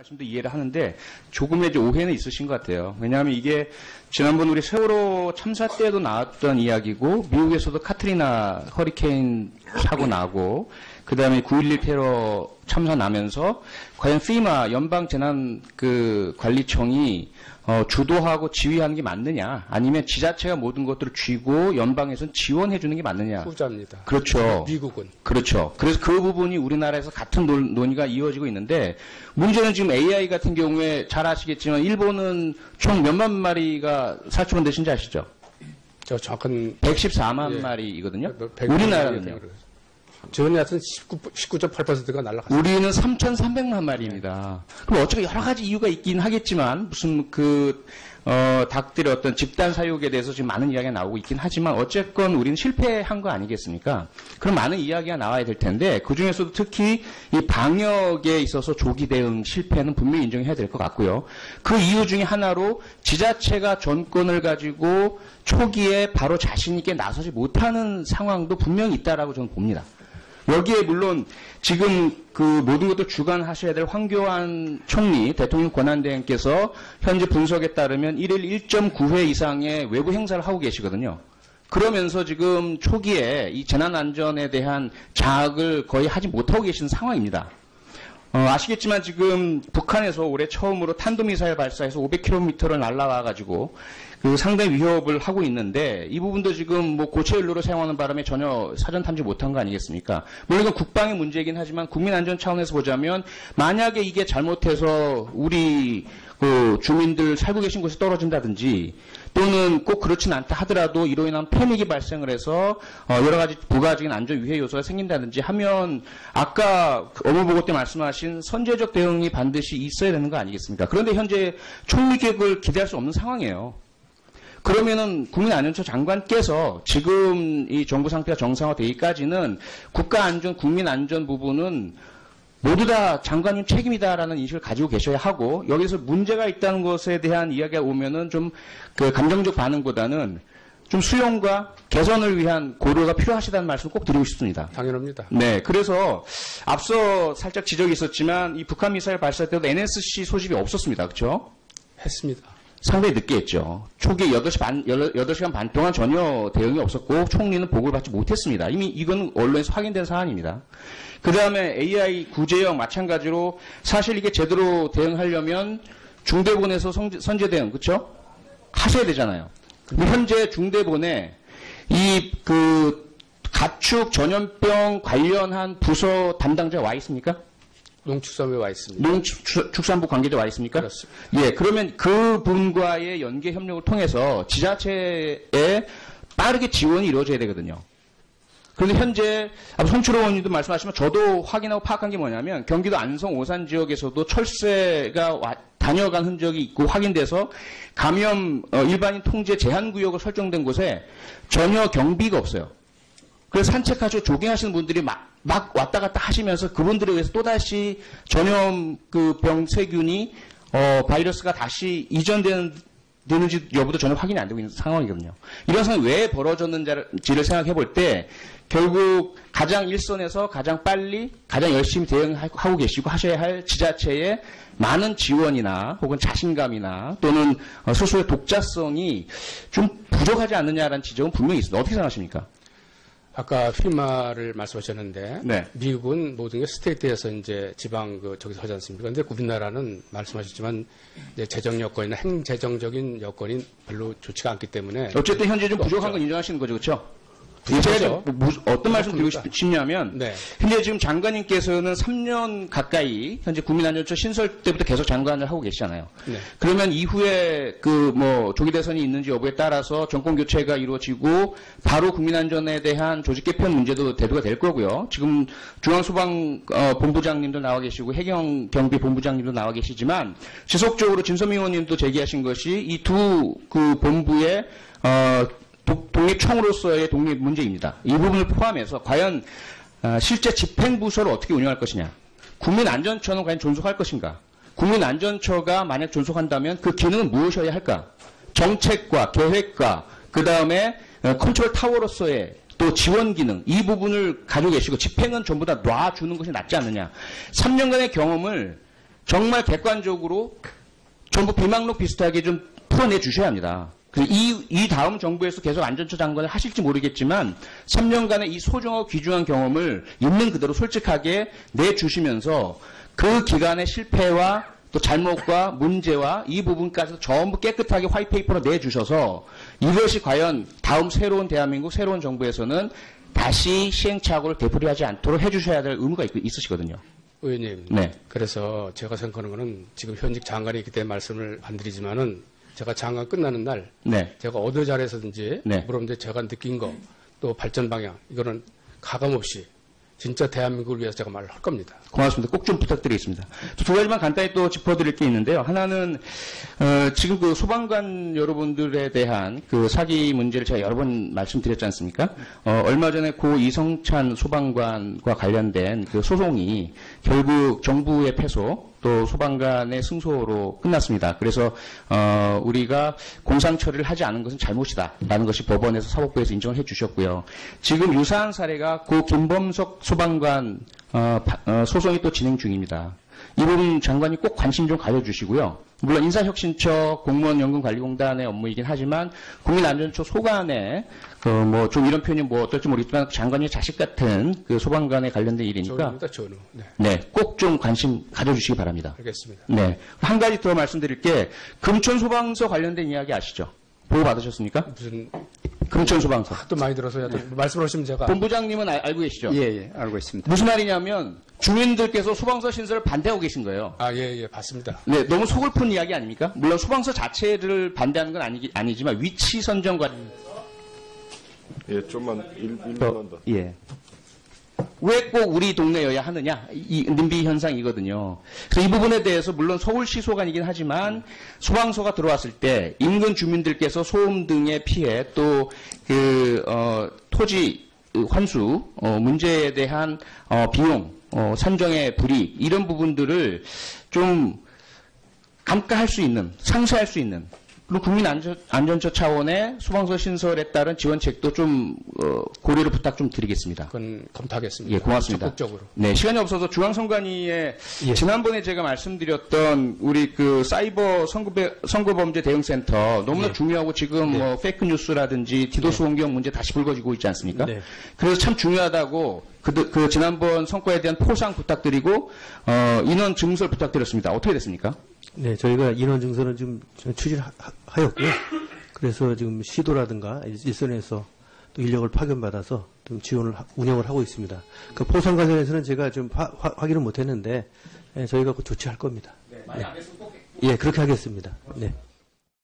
말씀도 이해를 하는데 조금의 이제 오해는 있으신 것 같아요. 왜냐하면 이게 지난번 우리 세월호 참사 때도 나왔던 이야기고 미국에서도 카트리나 허리케인 사고 나고 그다음에 9.11 테러 참사 나면서 과연 FEMA 연방 재난 관리청이 주도하고 지휘하는 게 맞느냐, 아니면 지자체가 모든 것들을 쥐고 연방에서는 지원해 주는 게 맞느냐. 후자입니다. 그렇죠. 미국은. 그렇죠. 그래서 그 부분이 우리나라에서 같은 논의가 이어지고 있는데, 문제는 지금 AI 같은 경우에 잘 아시겠지만 일본은 총 몇만 마리가 살충원 되신지 아시죠? 저 정확한 114만 예. 마리이거든요. 100 우리나라는요. 전에 하여튼 19.8%가 날라갔어요. 우리는 3,300만 마리입니다. 그럼 어쩌고 여러 가지 이유가 있긴 하겠지만, 무슨 닭들의 어떤 집단 사육에 대해서 지금 많은 이야기가 나오고 있긴 하지만, 어쨌건 우리는 실패한 거 아니겠습니까? 그럼 많은 이야기가 나와야 될 텐데, 그 중에서도 특히 이 방역에 있어서 조기 대응 실패는 분명히 인정해야 될 것 같고요. 그 이유 중에 하나로 지자체가 전권을 가지고 초기에 바로 자신 있게 나서지 못하는 상황도 분명히 있다라고 저는 봅니다. 여기에 물론 지금 모든 것도 주관하셔야 될 황교안 총리, 대통령 권한대행께서 현재 분석에 따르면 1일 1.9회 이상의 외부 행사를 하고 계시거든요. 그러면서 지금 초기에 이 재난안전에 대한 자학을 거의 하지 못하고 계시는 상황입니다. 아시겠지만 지금 북한에서 올해 처음으로 탄도미사일 발사해서 500km를 날아와가지고 상당히 위협을 하고 있는데, 이 부분도 지금 고체연료로 사용하는 바람에 전혀 사전 탐지 못한 거 아니겠습니까? 물론 이건 국방의 문제이긴 하지만 국민안전 차원에서 보자면, 만약에 이게 잘못해서 우리 주민들 살고 계신 곳에 떨어진다든지, 또는 꼭 그렇진 않다 하더라도 이로 인한 패닉이 발생을 해서 여러 가지 부가적인 안전 위해 요소가 생긴다든지 하면, 아까 업무보고 때 말씀하신 선제적 대응이 반드시 있어야 되는 거 아니겠습니까? 그런데 현재 총리 개혁을 기대할 수 없는 상황이에요. 그러면은 국민안전처 장관께서 지금 이 정부 상태가 정상화되기까지는 국가안전, 국민안전 부분은 모두 다 장관님 책임이다라는 인식을 가지고 계셔야 하고, 여기서 문제가 있다는 것에 대한 이야기가 오면은 좀 감정적 반응보다는 좀 수용과 개선을 위한 고려가 필요하시다는 말씀을 꼭 드리고 싶습니다. 당연합니다. 네, 그래서 앞서 살짝 지적이 있었지만 이 북한 미사일 발사 때도 NSC 소집이 없었습니다. 그렇죠? 했습니다. 상당히 늦게 했죠. 초기 8시간 반 동안 전혀 대응이 없었고 총리는 보고를 받지 못했습니다. 이미 이건 언론에서 확인된 사안입니다. 그 다음에 AI 구제역 마찬가지로 사실 이게 제대로 대응하려면 중대본에서 선제 대응, 그렇죠? 하셔야 되잖아요. 근데 현재 중대본에 이 가축 전염병 관련한 부서 담당자가 와 있습니까? 농축산부에 와 있습니다. 농축산부 관계자 와 있습니까? 그렇습니다. 예, 그러면 그분과의 연계 협력을 통해서 지자체에 빠르게 지원이 이루어져야 되거든요. 그런데 현재 손철호 의원님도 말씀하시면 저도 확인하고 파악한 게 뭐냐면, 경기도 안성 오산 지역에서도 철새가 다녀간 흔적이 있고 확인돼서 감염 일반인 통제 제한 구역을 설정된 곳에 전혀 경비가 없어요. 그래서 산책하시고 조깅하시는 분들이 막 왔다 갔다 하시면서 그분들에 의해서 또다시 전염병 세균이 바이러스가 다시 이전되는지 여부도 전혀 확인이 안 되고 있는 상황이거든요. 이런 상황이 왜 벌어졌는지를 생각해 볼 때 결국 가장 일선에서 가장 빨리 가장 열심히 대응하고 계시고 하셔야 할 지자체의 많은 지원이나 혹은 자신감이나 또는 스스로의 독자성이 좀 부족하지 않느냐라는 지적은 분명히 있습니다. 어떻게 생각하십니까? 아까 FEMA를 말씀하셨는데, 네. 미국은 모든 게 스테이트에서 이제 지방 저기서 하지 않습니까? 근데 우리나라는 말씀하셨지만 이제 재정 여건이나 행재정적인 여건이 별로 좋지가 않기 때문에 어쨌든 현재 좀 부족한 건 인정하시는 거죠, 그렇죠? 부족하죠. 어떤 말씀 드리고 싶냐면, 네. 현재 지금 장관님께서는 3년 가까이 현재 국민안전처 신설 때부터 계속 장관을 하고 계시잖아요. 네. 그러면 이후에 조기 대선이 있는지 여부에 따라서 정권 교체가 이루어지고 바로 국민안전에 대한 조직 개편 문제도 대두가 될 거고요. 지금 중앙소방본부장님도 나와 계시고 해경경비본부장님도 나와 계시지만 지속적으로 진선미 의원님도 제기하신 것이 이 두 본부의 독립청으로서의 독립 문제입니다. 이 부분을 포함해서 과연 실제 집행부서를 어떻게 운영할 것이냐, 국민안전처는 과연 존속할 것인가, 국민안전처가 만약 존속한다면 그 기능은 무엇이어야 할까, 정책과 계획과 그 다음에 컨트롤 타워로서의 또 지원 기능, 이 부분을 가지고 계시고 집행은 전부 다 놔주는 것이 낫지 않느냐. 3년간의 경험을 정말 객관적으로 전부 비망록 비슷하게 좀 풀어내 주셔야 합니다. 그래서 이 다음 정부에서 계속 안전처 장관을 하실지 모르겠지만 3년간의 이 소중하고 귀중한 경험을 있는 그대로 솔직하게 내주시면서 그 기간의 실패와 또 잘못과 문제와 이 부분까지 전부 깨끗하게 화이트페이퍼로 내주셔서 이것이 과연 다음 새로운 대한민국 새로운 정부에서는 다시 시행착오를 되풀이하지 않도록 해주셔야 될 의무가 있으시거든요. 의원님. 네. 그래서 제가 생각하는 거는 지금 현직 장관이 있기 때문에 말씀을 안 드리지만은 제가 장관 끝나는 날 네. 제가 어느 자리에서든지 네. 물어보는데 제가 느낀 거 또 발전 방향 이거는 가감없이 진짜 대한민국을 위해서 제가 말을 할 겁니다. 고맙습니다. 꼭 좀 부탁드리겠습니다. 두 가지만 간단히 또 짚어드릴 게 있는데요. 하나는 지금 그 소방관 여러분들에 대한 그 사기 문제를 제가 여러 번 말씀드렸지 않습니까? 얼마 전에 고 이성찬 소방관과 관련된 그 소송이 결국 정부의 패소 또 소방관의 승소로 끝났습니다. 그래서 우리가 공상 처리를 하지 않은 것은 잘못이다라는 것이 법원에서 사법부에서 인정을 해주셨고요. 지금 유사한 사례가 고 김범석 소방관 소송이 또 진행 중입니다. 이 부분 장관이 꼭 관심 좀 가져주시고요. 물론 인사혁신처 공무원연금관리공단의 업무이긴 하지만 국민안전처 소관의 뭐 좀 이런 표현이 뭐 어떨지 모르겠지만 장관의 자식 같은 그 소방관에 관련된 일이니까 전우입니다, 전우. 네. 네, 꼭 좀 관심 가져주시기 바랍니다. 알겠습니다. 네, 한 가지 더 말씀드릴 게 금천 소방서 관련된 이야기 아시죠? 보고 받으셨습니까? 무슨 금천 소방서. 또 많이 들어서 말씀하시면 제가 본부장님은 알고 계시죠? 예, 알고 있습니다. 무슨 말이냐면 주민들께서 소방서 신설을 반대하고 계신 거예요. 예, 봤습니다. 네, 너무 속을픈 이야기 아닙니까? 물론 소방서 자체를 반대하는 건 아니지만 위치 선정 관련해서 예, 좀만 일만 더. 예. 왜 꼭 우리 동네여야 하느냐? 이 님비 현상이거든요. 그래서 이 부분에 대해서 물론 서울시 소관이긴 하지만 소방서가 들어왔을 때 인근 주민들께서 소음 등의 피해 또 토지 환수 문제에 대한 비용 산정의 불이익 이런 부분들을 좀 감가할 수 있는 상쇄할 수 있는 그리고 국민안전처 차원의 소방서 신설에 따른 지원책도 좀 고려를 부탁 좀 드리겠습니다. 그건 검토하겠습니다. 예, 고맙습니다. 적극적으로. 네, 시간이 없어서 중앙선관위에 예. 지난번에 제가 말씀드렸던 우리 그 사이버 선거범죄 대응센터 너무나 예. 중요하고 지금 뭐 페이크 뉴스라든지 디도스 공격 문제 다시 불거지고 있지 않습니까? 네. 그래서 참 중요하다고 그 지난번 성과에 대한 포상 부탁드리고 인원 증설 부탁드렸습니다. 어떻게 됐습니까? 네, 저희가 인원 증설은 좀 추진하였고요. 그래서 지금 시도라든가 일선에서 또 인력을 파견받아서 좀 운영을 하고 있습니다. 그 포상 관련해서는 제가 좀 확인을 못했는데 저희가 그 조치할 겁니다. 네, 예, 그렇게 하겠습니다. 네.